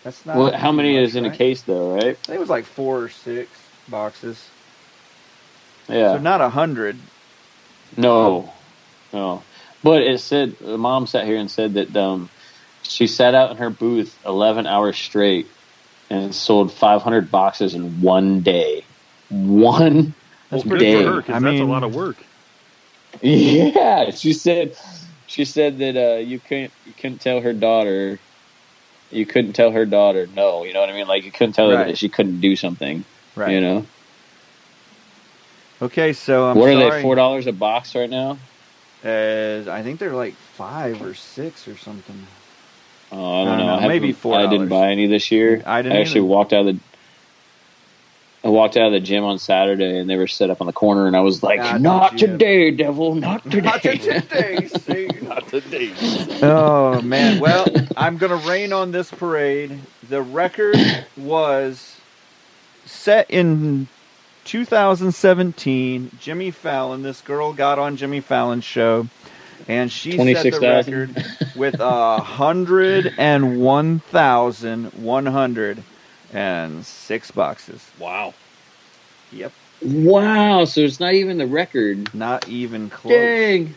that's not. Well, how many much, is in a case though, right? It was like 4 or 6 boxes. Yeah. So not 100. No. But it said, Mom sat here and said that she sat out in her booth 11 hours straight and sold 500 boxes in one day. One day. For her, 'cause that's a lot of work. Yeah, she said that you couldn't tell her daughter. You couldn't tell her daughter no. You know what I mean? Like you couldn't tell her that she couldn't do something. Right. You know. Okay, so what are they? $4 a box right now? I think they're like 5 or 6 or something. Oh, I don't know. Maybe $4. I didn't buy any this year. I actually walked out of the gym on Saturday, and they were set up on the corner, and I was like, "Not today, devil! Not today! Not today! See, not today!" Oh man! Well, I'm gonna rain on this parade. The record was set in 2017. Jimmy Fallon. This girl got on Jimmy Fallon's show, and she set the record with 101,106 boxes. Wow. Yep. Wow. So it's not even the record. Not even close. Dang.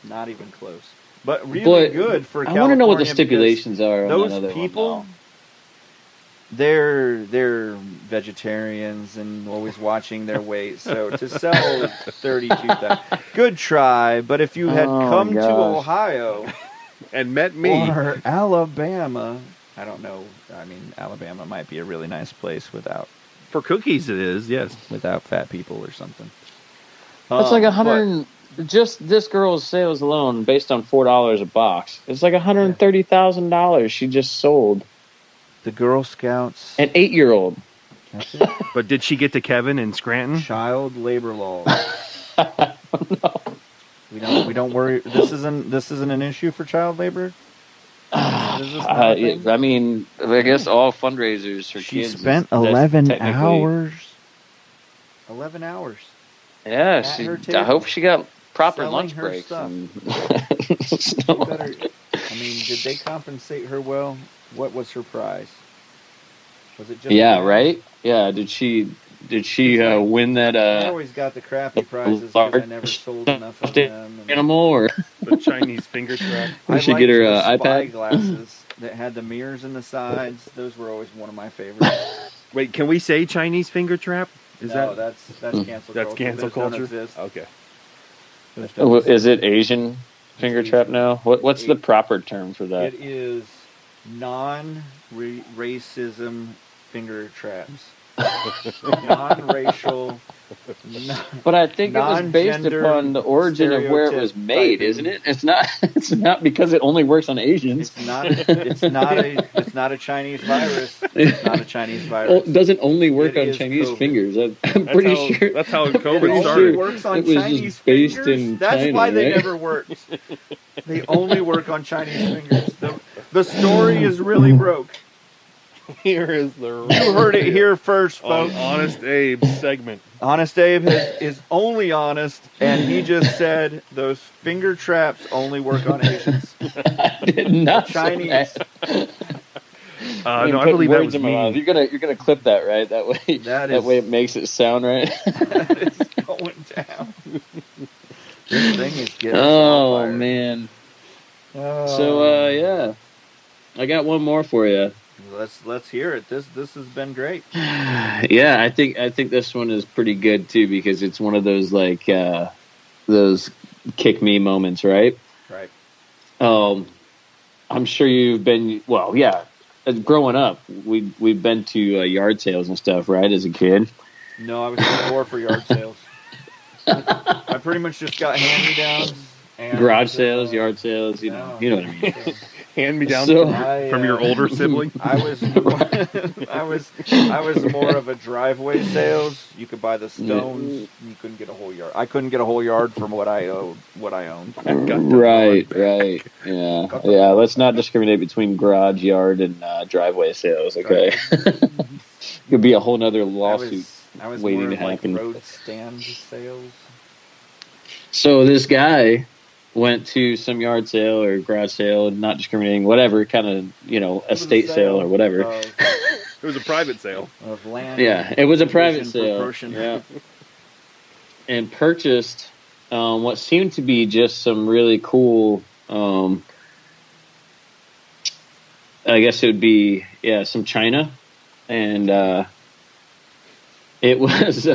Not even close. But really good for California. I want to know what the stipulations are on those that other people. One they're vegetarians and always watching their weight. So to sell 32,000, good try. But if you had come to Ohio and met me or Alabama, I don't know. I mean, Alabama might be a really nice place without. For cookies, it is, yes. Without fat people or something. That's like 100. Just this girl's sales alone, based on $4 a box, it's like $130,000 she just sold. The Girl Scouts. An 8-year-old. That's it. But did she get to Kevin in Scranton? Child labor laws. No. We don't worry. This isn't an issue for child labor. Is this not a thing? I mean, I guess all fundraisers for She kids. spent that's 11 technically- hours. 11 hours. Yeah, at her I table, hope she got proper selling lunch her breaks. stuff. And You better, I mean, did they compensate her well? What was her prize? Was it just yeah, that? right? Yeah, did she win that I always got the crappy prizes because I never sold enough of them. And animal, or The Chinese finger trap. I did she liked get her the spy iPad? glasses that had the mirrors in the sides. Those were always one of my favorites. Wait, can we say Chinese finger trap? Is No, that that's cancel that's culture. cancel Those don't culture? exist. Okay. Those don't Oh, exist. is it Asian finger Asian. trap now? What's the Asian. proper term for that? It is non-racism finger traps. Non-racial. But I think it was based non-gender upon the origin of where it was made, stereotyping. isn't it? It's not. It's not because it only works on Asians. It's not a Chinese virus. It's not a Chinese virus. Well, it doesn't only work It on is Chinese COVID. fingers. I'm pretty sure. That's how It COVID only started. works on It was Chinese just based fingers. in That's China, why they right? never worked. They only work on Chinese fingers. The story is really broke. Here is the You heard it here first, on folks. Honest Abe's segment. Honest Abe is only honest, and he just said those finger traps only work on Asians. I did not say Chinese. that. No, I believe that was in my mouth. me. You're gonna clip that, right? That way, That way it makes it sound right. It's going down. This thing is getting us on Oh fire. man. Oh. So yeah, I got one more for you. Let's hear it. This has been great. Yeah, I think this one is pretty good too because it's one of those like those kick me moments, right? Right. I'm sure you've been growing up, we've been to yard sales and stuff, right? As a kid. No, I was too poor for yard sales. I pretty much just got hand-me-downs. And, Garage sales, yard sales, you no. know what I mean. Hand me down So- from your older sibling. I was more of a driveway sales. You could buy the stones. You couldn't get a whole yard. I couldn't get a whole yard from what I owned. Right. Yeah. Let's not discriminate between garage, yard, and driveway sales. Okay, could be a whole nother lawsuit I was waiting more to happen. like road stand sales. So this guy went to some yard sale or garage sale, not discriminating, whatever kind of estate sale or whatever. It was a private sale. Of land. Yeah, it was a private division sale. proportion. Yeah, and purchased what seemed to be just some really cool. I guess it would be some china, and it was.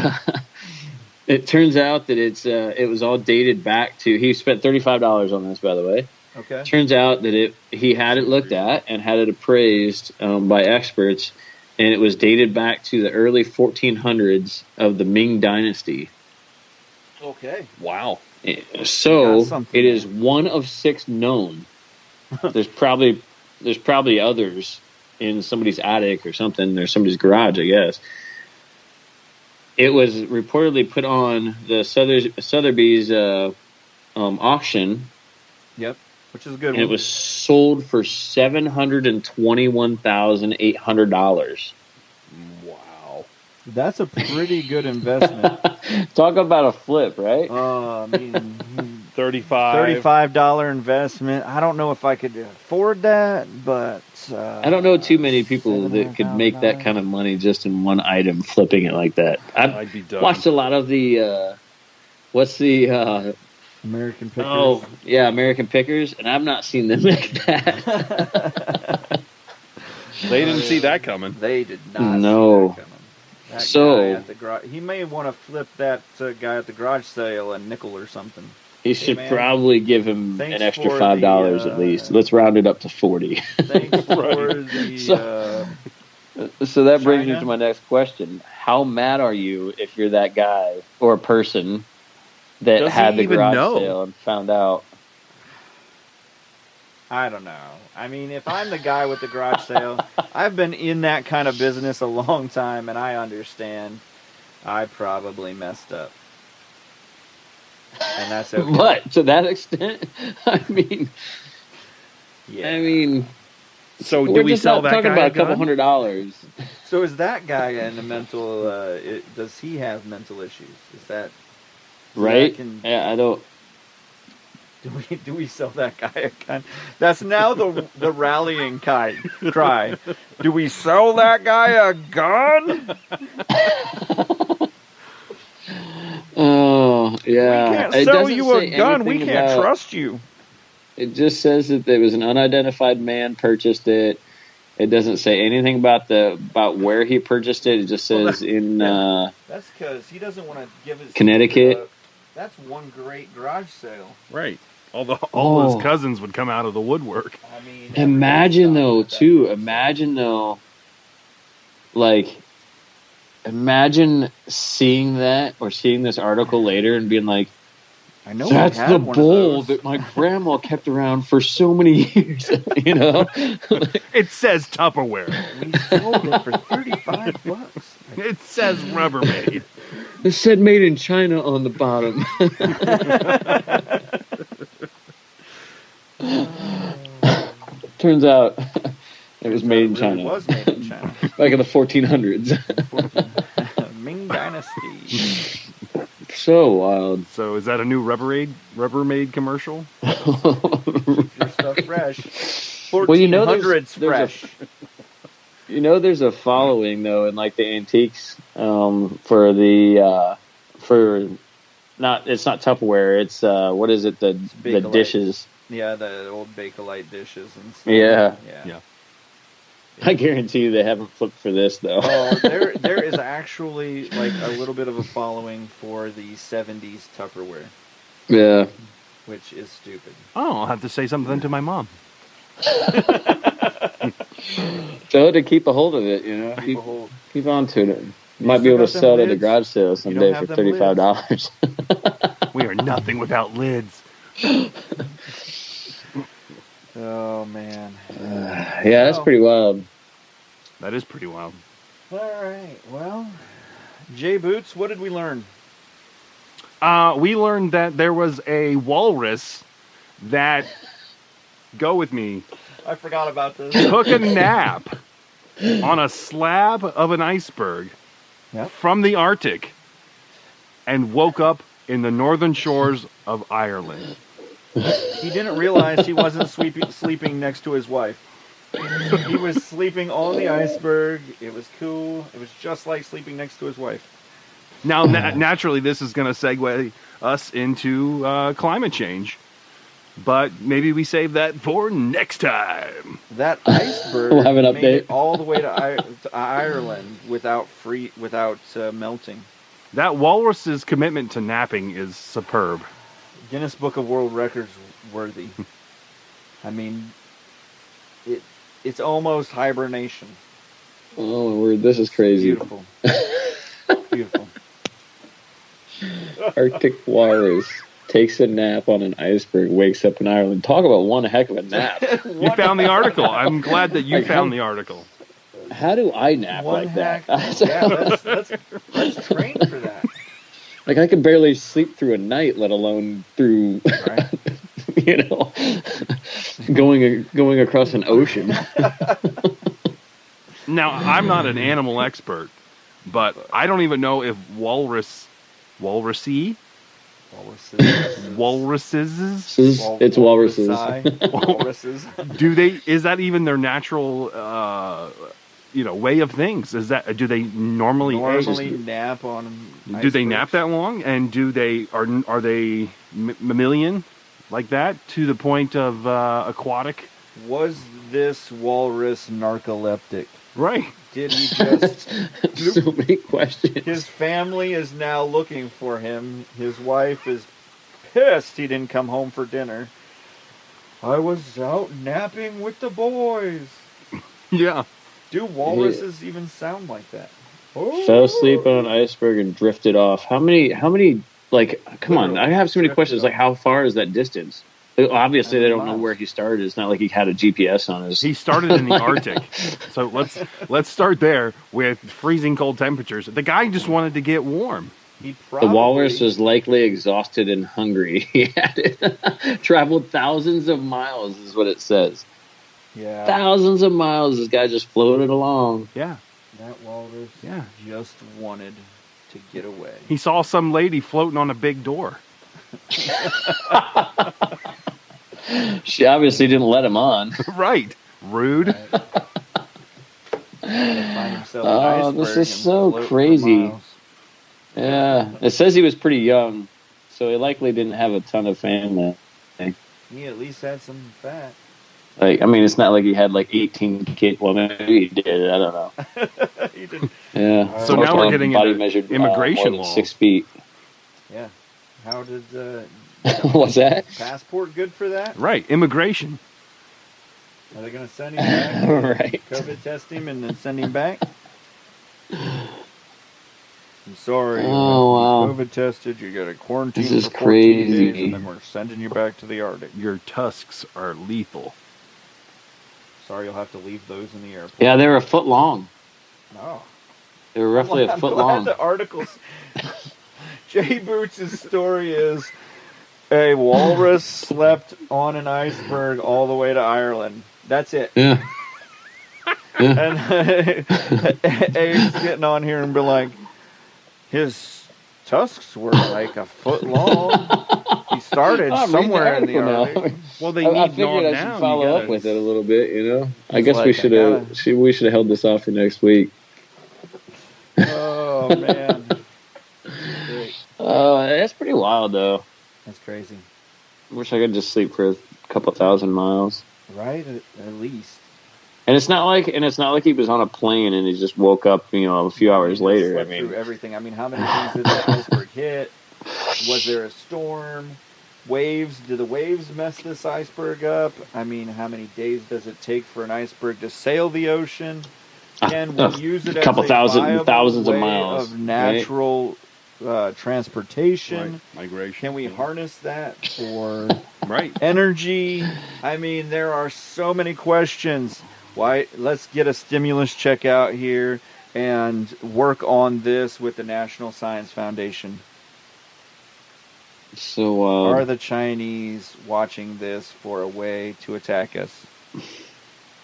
It turns out that it was all dated back to. He spent $35 on this, by the way. Okay. Turns out that he had it looked at and had it appraised by experts, and it was dated back to the early 1400s of the Ming Dynasty. Okay. Wow. So Got something it is one of 6 known. There's probably others in somebody's attic or something, or somebody's garage, I guess. It was reportedly put on the Sotheby's auction. Yep. Which is a good And one. it was sold for $721,800. Wow. That's a pretty good investment. Talk about a flip, right? I mean, $35. investment. I don't know if I could afford that, but I don't know too many people that could make that kind of money just in one item, flipping it like that. I'd be done. Watched a lot of the what's the American Pickers. oh yeah, American Pickers, and I've not seen them make that. They didn't see that coming. They did not. No. See that coming. That So- guy at the he may want to flip that guy at the garage sale a nickel or something. He should man. probably give him Thanks an extra for $5 the, at least. Let's round it up to 40. Thanks for the. So that brings me China? to my next question. How mad are you if you're that guy or person that Does had he the even garage know? sale and found out? I don't know. I mean, if I'm the guy with the garage sale, I've been in that kind of business a long time, and I understand I probably messed up. And that's okay. But to that extent, I mean, Yeah. I mean, So do we're we just sell not that talking guy about a couple gun? $100. So is that guy in a mental? Does he have mental issues? Is that Right? Can, Yeah, I don't. do we sell that guy a gun? That's now the rallying cry. Do we sell that guy a gun? Oh, yeah. We can't It sell doesn't you a say gun. We anything can't about. trust you. It just says that there was an unidentified man purchased it. It doesn't say anything about where he purchased it. It just says That's because he doesn't want to give his Connecticut. That's one great garage sale. Right. All his cousins would come out of the woodwork. I mean, Imagine though, like, imagine seeing that or seeing this article later and being like, I know that's the bull that my grandma kept around for so many years. You know, It says Tupperware. We sold it for $35. It says Rubbermaid. it said made in China on the bottom. Turns out it was made in China. It was made in China. Back in the 1400s. Ming Dynasty. So wild. So is that a new Rubbermaid commercial? Keep your stuff fresh. 1400s Well, you know, there's fresh. There's a following though in like the antiques for the for not it's not Tupperware. It's what is it, the dishes. Yeah, the old Bakelite dishes and stuff. Yeah. I guarantee you they haven't flipped for this though. Oh, there is actually like a little bit of a following for the 70s Tupperware. Yeah. Which is stupid. Oh, I'll have to say something to my mom. So to keep a hold of it, you know, keep on to it. Might be able to sell it at the garage sale someday for $35. We are nothing without lids. Oh man. Yeah, that's pretty wild. That is pretty wild. All right. Well, Jay Boots, what did we learn? We learned that there was a walrus that, go with me, I forgot about this. took a nap on a slab of an iceberg from the Arctic and woke up in the northern shores of Ireland. He didn't realize he wasn't sleeping next to his wife. He was sleeping on the iceberg. It was cool. It was just like sleeping next to his wife. Now, naturally, this is going to segue us into climate change. But maybe we save that for next time. That iceberg We'll have an made it update. all the way to Ireland without melting. That walrus's commitment to napping is superb. Guinness Book of World Records worthy. I mean, it's almost hibernation. Oh my word, this is crazy. Beautiful. Beautiful. Arctic walrus takes a nap on an iceberg, wakes up in Ireland. Talk about one heck of a nap. You found the article. I'm glad that you found the article. How do I nap like that? Let's train for that. Like, I could barely sleep through a night, let alone through, going across an ocean. Now, I'm not an animal expert, but I don't even know if walruses, It's walruses. Walruses. is that even their natural, way of things? Is that, do they normally nap on do they nap that long? And are they mammalian like that to the point of aquatic? Was this walrus narcoleptic? Right. Did he just... So many questions. His family is now looking for him. His wife is pissed he didn't come home for dinner. I was out napping with the boys. Yeah. Do walruses even sound like that? Fell asleep on an iceberg and drifted off. How many, like, come on, I have so many questions. Like, how far is that distance? Obviously, they don't know where he started. It's not like he had a GPS on his... He started in the Arctic. So let's start there with freezing cold temperatures. The guy just wanted to get warm. He probably... The walrus was likely exhausted and hungry. He had traveled thousands of miles, is what it says. Yeah. Thousands of miles, this guy just floated along. Yeah. That walrus just wanted to get away. He saw some lady floating on a big door. She obviously didn't let him on. Right. Rude. Right. Find himself an iceberg this is and so float for crazy. miles. Yeah. It says he was pretty young, so he likely didn't have a ton of family. He at least had some fat. Like, I mean, it's not like he had like 18 kids. Well, maybe he did. I don't know. He did. Yeah. So now we're getting body into measured immigration more than law. 6 feet. Yeah. How did What's that? passport good for that? Right. Immigration. Are they going to send him back? Right. COVID test him and then send him back? I'm sorry. Oh, wow. COVID tested. You got to quarantine This is for 14 crazy. days, and then we're sending you back to the Arctic. Your tusks are lethal. Sorry, you'll have to leave those in the airport. Yeah, they were a foot long. Oh. They were roughly a foot long. The articles. Jay Boots' story is a walrus slept on an iceberg all the way to Ireland. That's it. Yeah. And Abe's getting on here and be like, his tusks were like a foot long. He started somewhere in the Arctic. Well, they I need figured I down. should follow up with it a little bit, you know. I guess like, we should have held this off for next week. Oh man, that's pretty wild though. that's crazy. Wish I could just sleep for a couple thousand miles. Right, at least. And it's not like he was on a plane and he just woke up, a few hours later. I mean, through everything. I mean, how many things did that iceberg hit? Was there a storm? Waves? Did the waves mess this iceberg up? I mean, how many days does it take for an iceberg to sail the ocean? Can we use it as a thousands way of miles of natural transportation? Right. Migration. Can we harness that for energy? I mean, there are so many questions. Why? Let's get a stimulus check out here and work on this with the National Science Foundation. So, are the Chinese watching this for a way to attack us?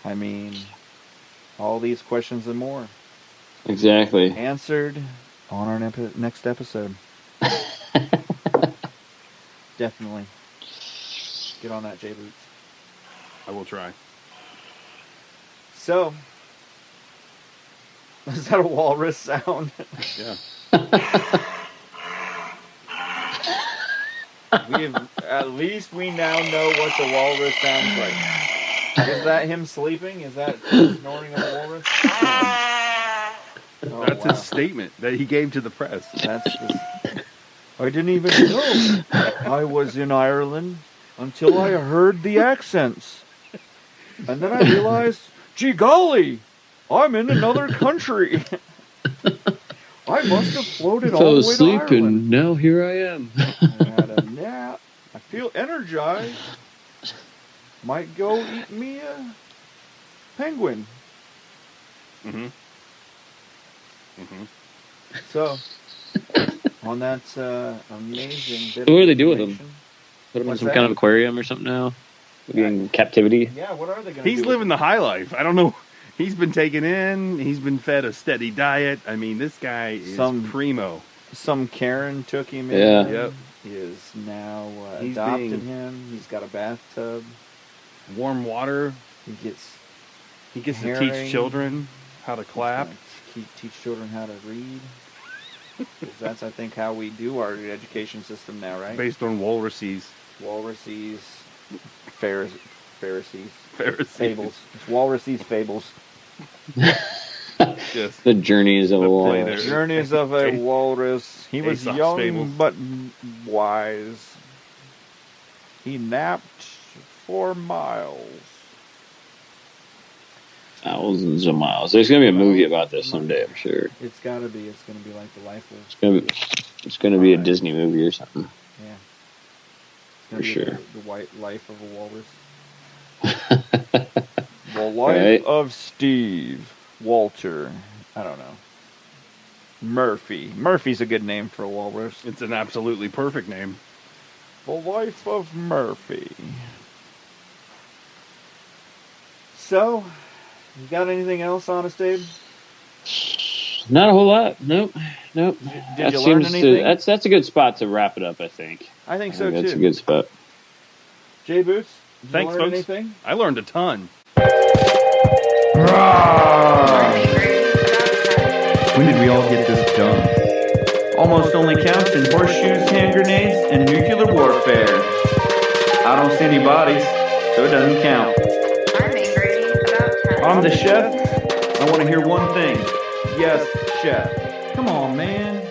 I mean, all these questions and more. Exactly. Answered on our next episode. Definitely. Get on that, Jay Boots. I will try. So, is that a walrus sound? Yeah. At least we now know what the walrus sounds like. Is that him sleeping? Is that snoring of a walrus? That's his statement that he gave to the press. I didn't even know I was in Ireland until I heard the accents. And then I realized, gee golly, I'm in another country. I must have floated all the way to Ireland. And now here I am. I had a nap. I feel energized. Might go eat me a penguin. Mm-hmm. Mm-hmm. So, on that amazing bit What do of they do with them? information- Put them in What's some that? kind of aquarium or something now? In captivity? Yeah, what are they going to do? He's living the high life. I don't know. He's been taken in. He's been fed a steady diet. I mean, this guy is primo. Some Karen took him in. Yeah. Yep. He is now He's adopted him. He's got a bathtub. Warm water. He gets to herring. teach children how to clap. Teach children how to read. 'Cause that's, I think, how we do our education system now, right? Based on walruses. Walruses, Pharisees. Fables. It's Walruses fables. Yes. The journeys of a walrus. Journeys of a walrus. He was Aesop's young fables. but wise. He napped for miles. Thousands of miles. There's going to be a movie about this someday, I'm sure. It's got to be. It's going to be like the life of... It's going to be a Disney movie or something. Yeah. For sure. The white life of a walrus. The life of Steve. Walter. I don't know. Murphy. Murphy's a good name for a walrus. It's an absolutely perfect name. The life of Murphy. So, you got anything else, Honest Abe? Not a whole lot. Nope. Did you learn anything? That's a good spot to wrap it up, I think. I think so, too. That's a good spot. Jay Boots, did Thanks, you learn folks. anything? I learned a ton. I'm angry about Ted. When did we all get this done? Almost only counts in horseshoes, hand grenades, and nuclear warfare. I don't see any bodies, so it doesn't count. I'm angry about Ted. I'm the chef. I want to hear one thing. Yes, chef. Come on, man.